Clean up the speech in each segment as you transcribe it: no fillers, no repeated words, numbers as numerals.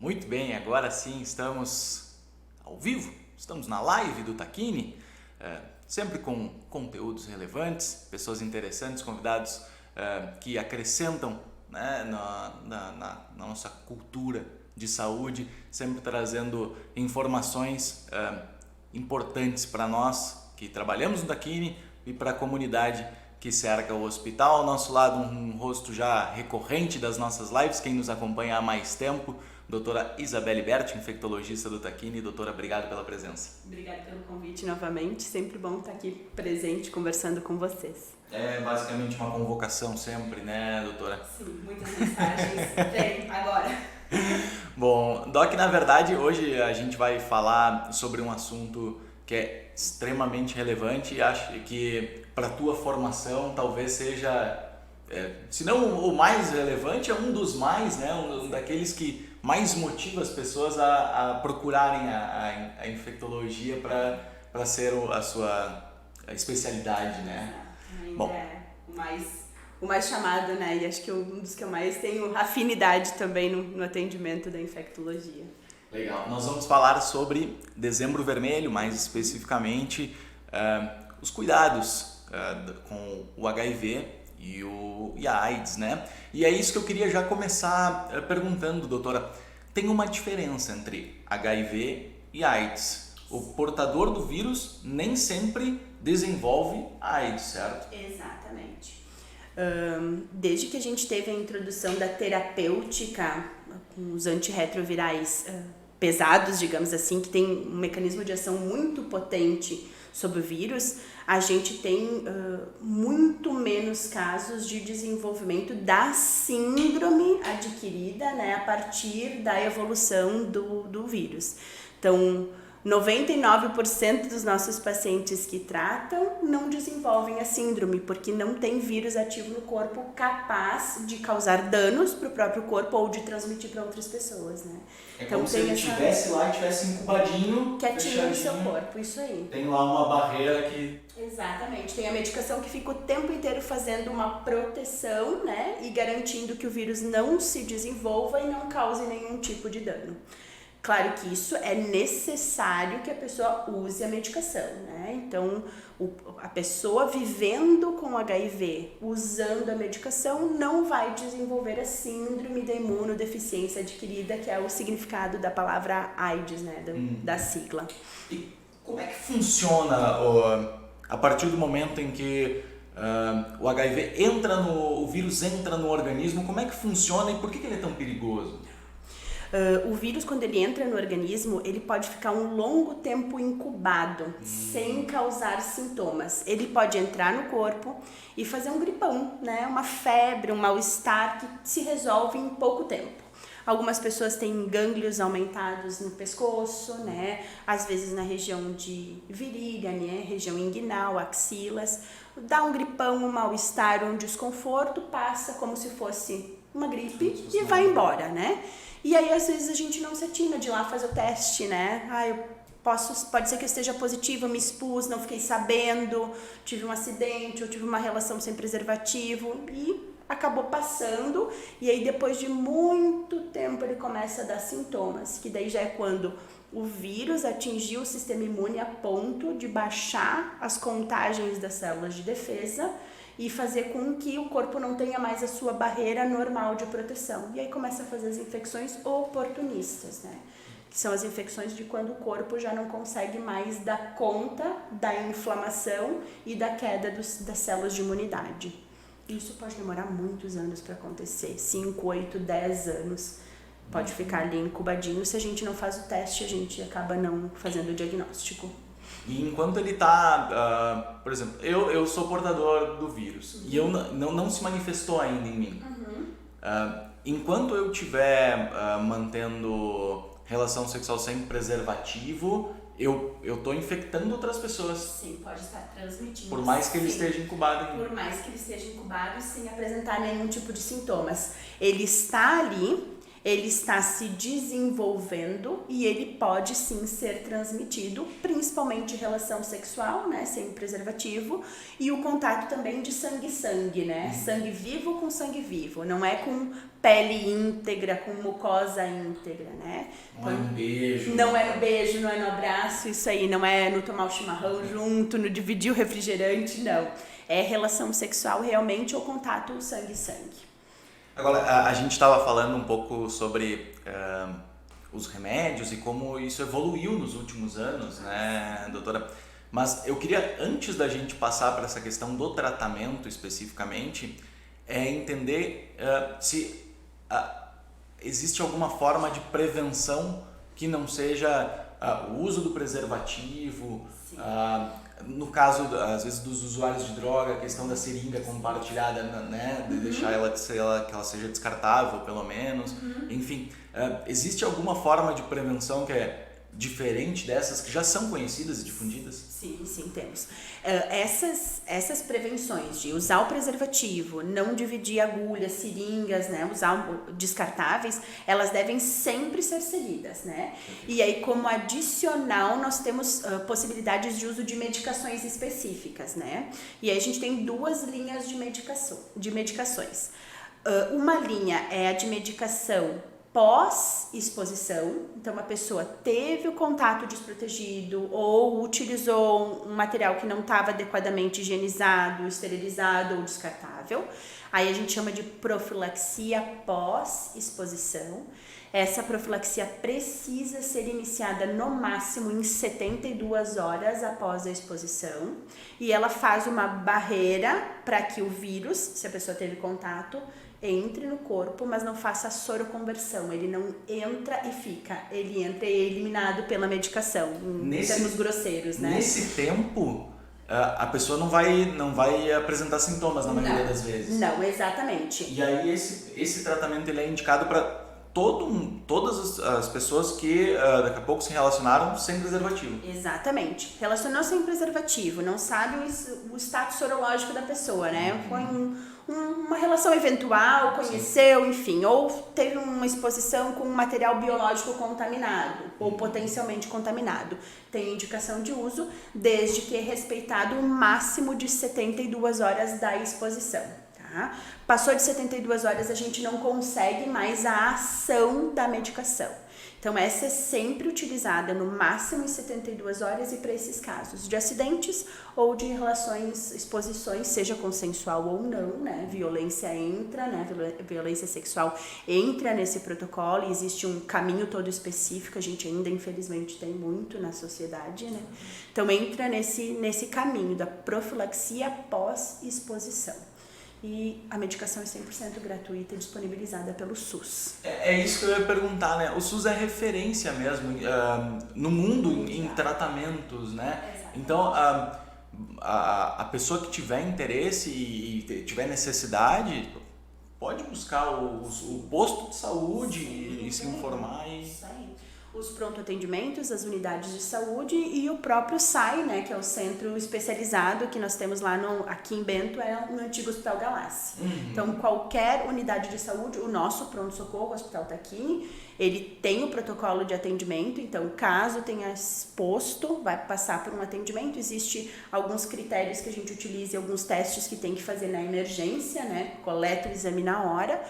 Muito bem, agora sim estamos ao vivo, estamos na live do Taquini, sempre com conteúdos relevantes, pessoas interessantes, convidados que acrescentam, né, na nossa cultura de saúde, sempre trazendo informações importantes para nós que trabalhamos no Taquini e para a comunidade que cerca o hospital. Ao nosso lado, um rosto já recorrente das nossas lives, quem nos acompanha há mais tempo, doutora Isabelle Berti, infectologista do Taquini. Doutora, obrigado pela presença. Obrigada pelo convite novamente, sempre bom estar aqui presente, conversando com vocês. É basicamente uma convocação sempre, né, doutora? Sim, muitas mensagens, vem agora. Bom, Doc, na verdade, hoje a gente vai falar sobre um assunto que é extremamente relevante e acho que para a tua formação talvez seja, se não o mais relevante, é um dos mais, né? Um daqueles que mais motiva as pessoas a procurarem a infectologia para ser a sua especialidade, né? Ainda Bom, é o mais chamado, né? E acho que um dos que eu mais tenho afinidade também no atendimento da infectologia. Legal. Nós vamos falar sobre Dezembro Vermelho, mais especificamente os cuidados com o HIV e a AIDS, né? E é isso que eu queria já começar perguntando, doutora. Tem uma diferença entre HIV e AIDS. O portador do vírus nem sempre desenvolve AIDS, certo? Exatamente. Desde que a gente teve a introdução da terapêutica com os antirretrovirais pesados, digamos assim, que tem um mecanismo de ação muito potente sobre o vírus, a gente tem muito menos casos de desenvolvimento da síndrome adquirida, né, a partir da evolução do vírus. Então, 99% dos nossos pacientes que tratam não desenvolvem a síndrome, porque não tem vírus ativo no corpo capaz de causar danos para o próprio corpo ou de transmitir para outras pessoas, né? É então, como se ele estivesse lá e estivesse incubadinho, quietinho no seu corpo, isso aí. Tem lá uma barreira que... Exatamente, tem a medicação que fica o tempo inteiro fazendo uma proteção, né? E garantindo que o vírus não se desenvolva e não cause nenhum tipo de dano. Claro que isso é necessário que a pessoa use a medicação, né? Então, a pessoa vivendo com HIV, usando a medicação, não vai desenvolver a síndrome da imunodeficiência adquirida, que é o significado da palavra AIDS, né? Da sigla. E como é que funciona a partir do momento em que o HIV o vírus entra no organismo? Como é que funciona e por que ele é tão perigoso? O vírus, quando ele entra no organismo, ele pode ficar um longo tempo incubado, sem causar sintomas. Ele pode entrar no corpo e fazer um gripão, né? Uma febre, um mal-estar que se resolve em pouco tempo. Algumas pessoas têm gânglios aumentados no pescoço, né? Às vezes na região de virilha, né? Região inguinal, axilas. Dá um gripão, um mal-estar, um desconforto, passa como se fosse uma gripe e vai embora, né? E aí, às vezes, a gente não se atina de ir lá fazer o teste, né? Pode ser que eu esteja positiva, me expus, não fiquei sabendo, tive um acidente, ou tive uma relação sem preservativo e acabou passando. E aí, depois de muito tempo, ele começa a dar sintomas, que daí já é quando o vírus atingiu o sistema imune a ponto de baixar as contagens das células de defesa e fazer com que o corpo não tenha mais a sua barreira normal de proteção. E aí começa a fazer as infecções oportunistas, né? Que são as infecções de quando o corpo já não consegue mais dar conta da inflamação e da queda das células de imunidade. Isso pode demorar muitos anos para acontecer, 5, 8, 10 anos. Pode ficar ali incubadinho. Se a gente não faz o teste, a gente acaba não fazendo o diagnóstico. E enquanto ele está, por exemplo, eu sou portador do vírus e não se manifestou ainda em mim. Enquanto eu estiver mantendo relação sexual sem preservativo, eu estou infectando outras pessoas. Sim, pode estar transmitindo. Por mais que ele esteja incubado ainda. Por mais que ele esteja incubado sem apresentar nenhum tipo de sintomas. Ele está ali ele está se desenvolvendo e ele pode sim ser transmitido, principalmente relação sexual, né, sem preservativo, e o contato também de sangue-sangue, né, sangue vivo com sangue vivo, não é com pele íntegra, com mucosa íntegra, né. Não é no beijo. Não é no beijo, não é no abraço, isso aí, não é no tomar o chimarrão junto, no dividir o refrigerante, não. É relação sexual realmente ou contato sangue-sangue. Agora, a gente estava falando um pouco sobre os remédios e como isso evoluiu nos últimos anos, né, doutora? Mas eu queria, antes da gente passar para essa questão do tratamento especificamente, entender se existe alguma forma de prevenção que não seja o uso do preservativo, no caso, às vezes, dos usuários de droga, a questão da seringa compartilhada, né, de deixar ela que ela seja descartável, pelo menos. Enfim, existe alguma forma de prevenção que é diferente dessas que já são conhecidas e difundidas? Sim, temos. Essas prevenções de usar o preservativo, não dividir agulhas, seringas, né, usar descartáveis, elas devem sempre ser seguidas, né? E aí, como adicional, nós temos possibilidades de uso de medicações específicas, né? E aí a gente tem duas linhas de medicações. Uma linha é a de medicação pós-exposição, então a pessoa teve o contato desprotegido ou utilizou um material que não estava adequadamente higienizado, esterilizado ou descartável. Aí a gente chama de profilaxia pós-exposição. Essa profilaxia precisa ser iniciada no máximo em 72 horas após a exposição e ela faz uma barreira para que o vírus, se a pessoa teve contato, entre no corpo, mas não faça a soroconversão. Ele não entra e fica. Ele entra e é eliminado pela medicação, em termos grosseiros, né? Nesse tempo, a pessoa não vai apresentar sintomas na maioria das vezes. Não, exatamente. E aí esse tratamento ele é indicado para todas as pessoas que daqui a pouco se relacionaram sem preservativo. Exatamente. Relacionou sem preservativo, não sabe o status sorológico da pessoa, né? Foi uma relação eventual, conheceu, enfim, ou teve uma exposição com um material biológico contaminado ou potencialmente contaminado. Tem indicação de uso desde que é respeitado o máximo de 72 horas da exposição. Tá? Passou de 72 horas, a gente não consegue mais a ação da medicação. Então, essa é sempre utilizada no máximo em 72 horas e para esses casos de acidentes ou de relações, exposições, seja consensual ou não, né? Violência entra, né? Violência sexual entra nesse protocolo e existe um caminho todo específico, a gente ainda infelizmente tem muito na sociedade, né? Então, entra nesse caminho da profilaxia pós-exposição. E a medicação é 100% gratuita e disponibilizada pelo SUS. É isso que eu ia perguntar, né? O SUS é referência mesmo no mundo em tratamentos, né? Exatamente. Então, a pessoa que tiver interesse e tiver necessidade, pode buscar o posto de saúde e se informar. Isso aí. Os pronto-atendimentos, as unidades de saúde e o próprio SAI, né, que é o centro especializado que nós temos lá aqui em Bento, é no antigo Hospital Galassi. Então, qualquer unidade de saúde, o nosso pronto-socorro, o Hospital Tacchini, ele tem o protocolo de atendimento, então, caso tenha exposto, vai passar por um atendimento, existe alguns critérios que a gente utiliza e alguns testes que tem que fazer na emergência, né, coleta o exame na hora.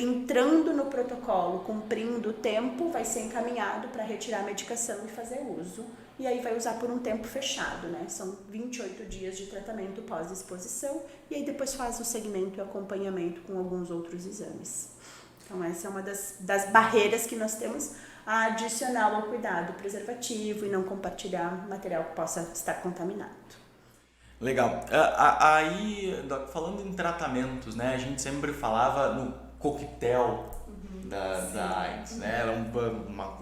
Entrando no protocolo, cumprindo o tempo, vai ser encaminhado para retirar a medicação e fazer uso. E aí vai usar por um tempo fechado, né? São 28 dias de tratamento pós-exposição e aí depois faz o segmento e acompanhamento com alguns outros exames. Então essa é uma das barreiras que nós temos adicional ao cuidado preservativo e não compartilhar material que possa estar contaminado. Legal. Aí, falando em tratamentos, né? A gente sempre falava no coquetel da AIDS, né? Era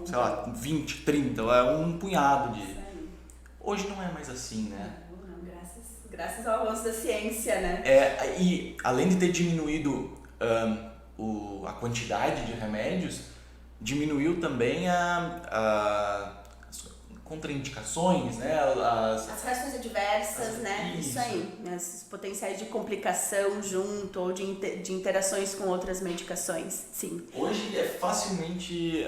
sei lá, 20, 30, um punhado de... Hoje não é mais assim, né? Não, graças ao avanço da ciência, né? E além de ter diminuído a quantidade de remédios, diminuiu também contraindicações, né? As reações adversas, né? Isso aí, né? Esses potenciais de complicação junto ou de interações com outras medicações, sim. Hoje é facilmente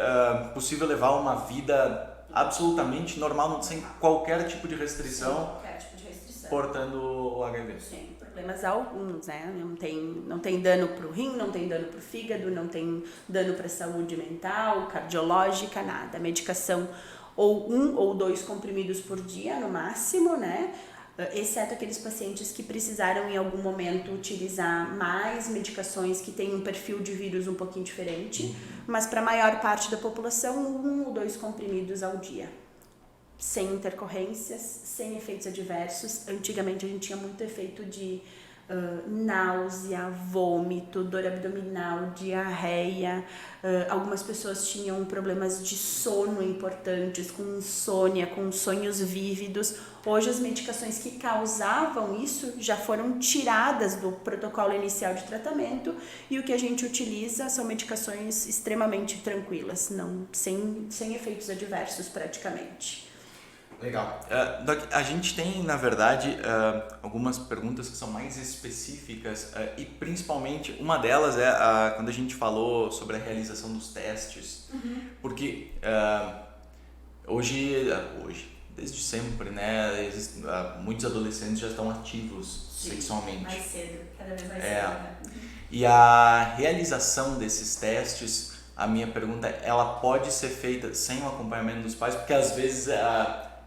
possível levar uma vida absolutamente normal, sem qualquer tipo de restrição, qualquer tipo de restrição, portando o HIV. Sem problemas alguns, né? Não tem dano para o rim, não tem dano para o fígado, não tem dano para a saúde mental, cardiológica, nada. A medicação ou 1 ou 2 comprimidos por dia no máximo, né? Exceto aqueles pacientes que precisaram em algum momento utilizar mais medicações que têm um perfil de vírus um pouquinho diferente, mas para a maior parte da população, 1 ou 2 comprimidos ao dia. Sem intercorrências, sem efeitos adversos. Antigamente a gente tinha muito efeito de náusea, vômito, dor abdominal, diarreia. Algumas pessoas tinham problemas de sono importantes, com insônia, com sonhos vívidos. Hoje as medicações que causavam isso já foram tiradas do protocolo inicial de tratamento e o que a gente utiliza são medicações extremamente tranquilas, sem efeitos adversos praticamente. Legal. Doc, a gente tem, na verdade, algumas perguntas que são mais específicas e principalmente uma delas é quando a gente falou sobre a realização dos testes, porque hoje, desde sempre, né, muitos adolescentes já estão ativos sexualmente. Mais cedo, cada vez mais cedo. Né? E a realização desses testes, a minha pergunta é, ela pode ser feita sem o acompanhamento dos pais? Porque às vezes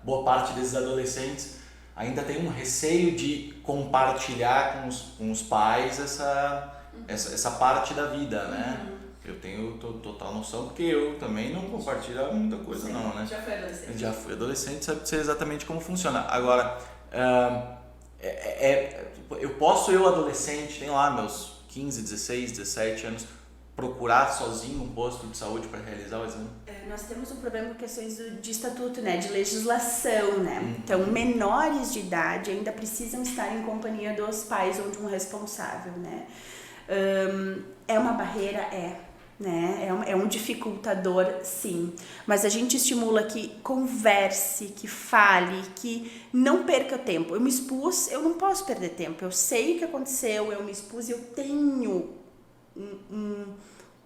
boa parte desses adolescentes ainda tem um receio de compartilhar com os pais essa parte da vida, né? Eu tenho total noção porque eu também não compartilho muita coisa. Sim, não, né? Já foi adolescente. Já fui adolescente, sabe dizer exatamente como funciona. Agora, eu adolescente, tenho lá meus 15, 16, 17 anos, procurar sozinho um posto de saúde para realizar o exame? Nós temos um problema com questões de estatuto, né, de legislação, né? Então, menores de idade ainda precisam estar em companhia dos pais ou de um responsável, né? É uma barreira? Né? É um dificultador, sim. Mas a gente estimula que converse, que fale, que não perca tempo. Eu me expus, eu não posso perder tempo. Eu sei o que aconteceu, eu me expus e eu tenho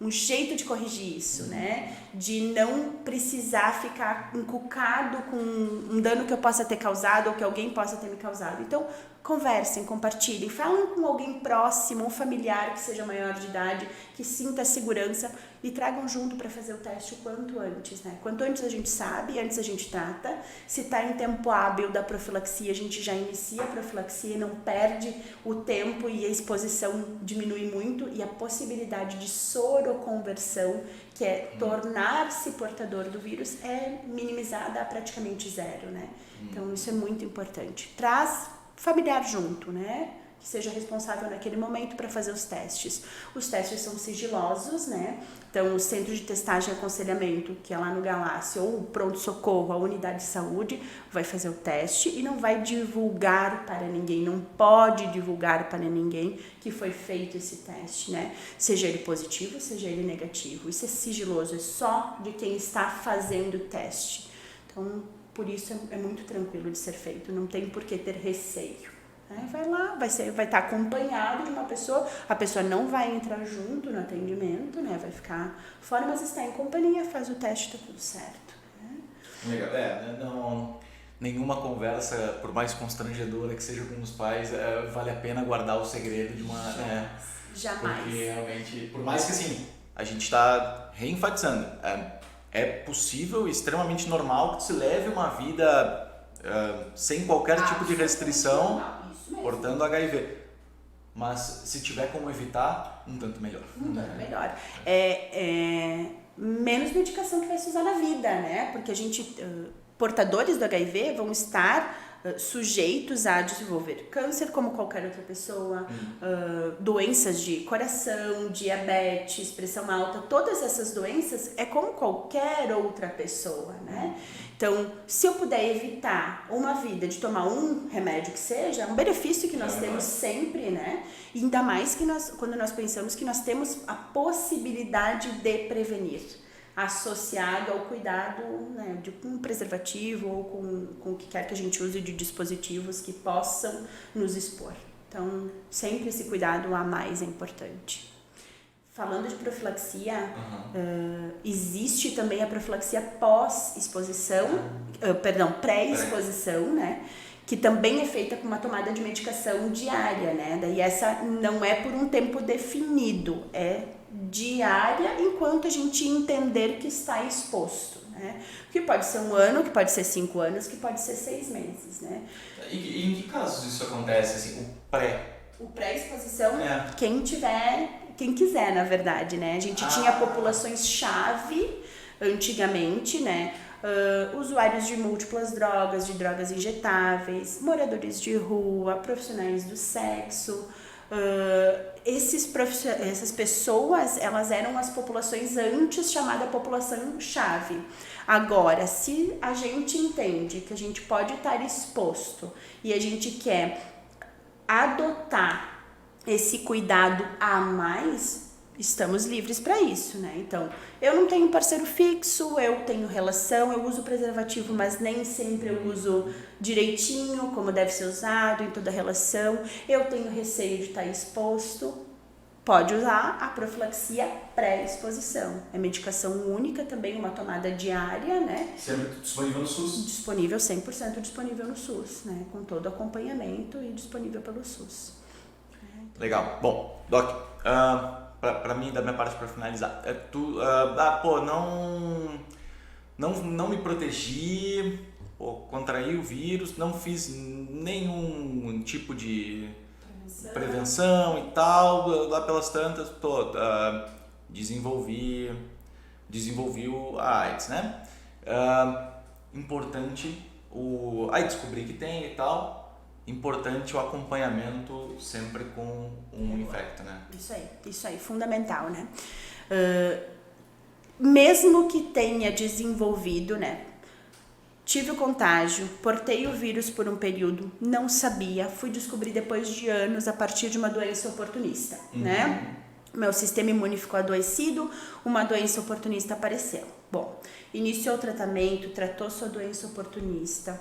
um jeito de corrigir isso, né? De não precisar ficar encucado com um dano que eu possa ter causado ou que alguém possa ter me causado. Então, conversem, compartilhem, falem com alguém próximo, um familiar que seja maior de idade, que sinta segurança e tragam junto para fazer o teste o quanto antes, né? Quanto antes a gente sabe, antes a gente trata. Se está em tempo hábil da profilaxia, a gente já inicia a profilaxia, não perde o tempo e a exposição diminui muito e a possibilidade de soroconversão, que é tornar-se portador do vírus, é minimizada a praticamente zero, né? Então isso é muito importante. Traz familiar junto, né? Que seja responsável naquele momento para fazer os testes. Os testes são sigilosos, né? Então, o centro de testagem e aconselhamento, que é lá no Galácio, ou o pronto-socorro, a unidade de saúde, vai fazer o teste e não vai divulgar para ninguém, não pode divulgar para ninguém que foi feito esse teste, né? Seja ele positivo, seja ele negativo. Isso é sigiloso, é só de quem está fazendo o teste. Então, por isso é muito tranquilo de ser feito, não tem por que ter receio. Vai lá, vai estar acompanhado de uma pessoa, a pessoa não vai entrar junto no atendimento, né? Vai ficar fora, mas está em companhia, faz o teste, tá tudo certo. Né? Legal. Nenhuma conversa, por mais constrangedora que seja com os pais, vale a pena guardar o segredo de uma... Jamais. Porque realmente, por mais que assim, a gente está reenfatizando, é possível, extremamente normal que se leve uma vida sem qualquer tipo de restrição, portando HIV. Mas se tiver como evitar, um tanto melhor. Melhor. Menos medicação que vai se usar na vida, né? Porque a gente, portadores do HIV vão estar sujeitos a desenvolver câncer como qualquer outra pessoa, doenças de coração, diabetes, pressão alta, todas essas doenças é como qualquer outra pessoa, né? Então, se eu puder evitar uma vida de tomar um remédio que seja, é um benefício que nós temos sempre, né? E ainda mais quando nós pensamos que nós temos a possibilidade de prevenir. associado ao cuidado, né, de um preservativo ou com o que quer que a gente use de dispositivos que possam nos expor. Então, sempre esse cuidado a mais é importante. Falando de profilaxia, existe também a profilaxia pós-exposição, pré-exposição, né? Que também é feita com uma tomada de medicação diária, né? Daí essa não é por um tempo definido, é diária enquanto a gente entender que está exposto, né? Que pode ser 1 ano, que pode ser 5 anos, que pode ser 6 meses, né? E em que casos isso acontece, assim, O pré-exposição, quem quiser, na verdade, né? A gente tinha populações-chave antigamente, né? Usuários de múltiplas drogas, de drogas injetáveis, moradores de rua, profissionais do sexo. Essas pessoas, elas eram as populações antes chamada população-chave. Agora, se a gente entende que a gente pode estar exposto e a gente quer adotar esse cuidado a mais, estamos livres para isso, né? Então, eu não tenho parceiro fixo, eu tenho relação, eu uso preservativo, mas nem sempre eu uso direitinho, como deve ser usado em toda relação. Eu tenho receio de estar exposto. Pode usar a profilaxia pré-exposição. É medicação única também, uma tomada diária, né? Sempre disponível no SUS? Disponível, 100% disponível no SUS, né? Com todo acompanhamento e disponível pelo SUS. Legal. Bom, Doc, pra mim, da minha parte, para finalizar, não me protegi, contraí o vírus, não fiz nenhum tipo de prevenção e tal, lá pelas tantas, desenvolvi a AIDS, né? Importante, aí descobri que tem e tal, importante o acompanhamento sempre com um infecto, né? Isso aí, fundamental, né? Mesmo que tenha desenvolvido, né? Tive o contágio, portei o vírus por um período, não sabia, fui descobrir depois de anos a partir de uma doença oportunista, né? Meu sistema imune ficou adoecido, uma doença oportunista apareceu. Bom, iniciou o tratamento, tratou sua doença oportunista,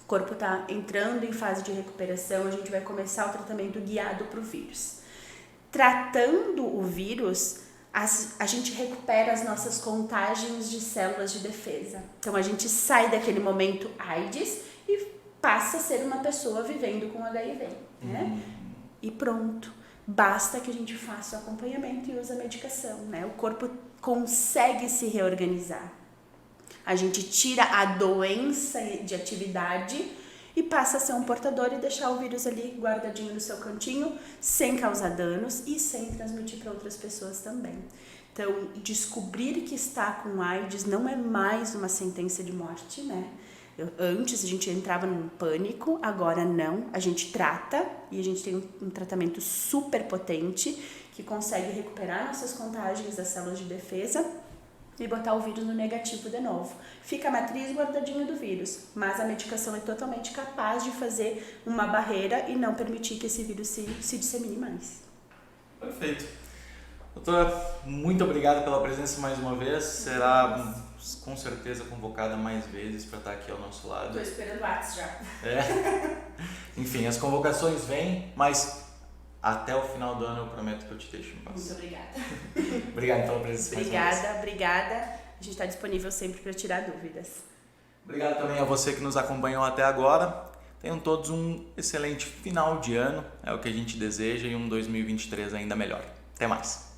o corpo está entrando em fase de recuperação, a gente vai começar o tratamento guiado para o vírus. Tratando o vírus, a gente recupera as nossas contagens de células de defesa. Então, a gente sai daquele momento AIDS e passa a ser uma pessoa vivendo com HIV, né? E pronto. Basta que a gente faça o acompanhamento e use a medicação, né? O corpo consegue se reorganizar. A gente tira a doença de atividade e passa a ser um portador e deixar o vírus ali guardadinho no seu cantinho, sem causar danos e sem transmitir para outras pessoas também. Então, descobrir que está com AIDS não é mais uma sentença de morte, né? Antes a gente entrava num pânico, agora não. A gente trata e a gente tem um tratamento super potente que consegue recuperar nossas contagens das células de defesa e botar o vírus no negativo de novo. Fica a matriz guardadinha do vírus, mas a medicação é totalmente capaz de fazer uma barreira e não permitir que esse vírus se dissemine mais. Perfeito. Doutora, muito obrigado pela presença mais uma vez. Será com certeza convocada mais vezes para estar aqui ao nosso lado. Estou esperando o WhatsApp já. Enfim, as convocações vêm, mas até o final do ano eu prometo que eu te deixo em paz. Muito obrigada. Obrigado pela presença mais uma vez. Obrigada. A gente está disponível sempre para tirar dúvidas. Obrigado também a você que nos acompanhou até agora. Tenham todos um excelente final de ano, é o que a gente deseja, e um 2023 ainda melhor. Até mais!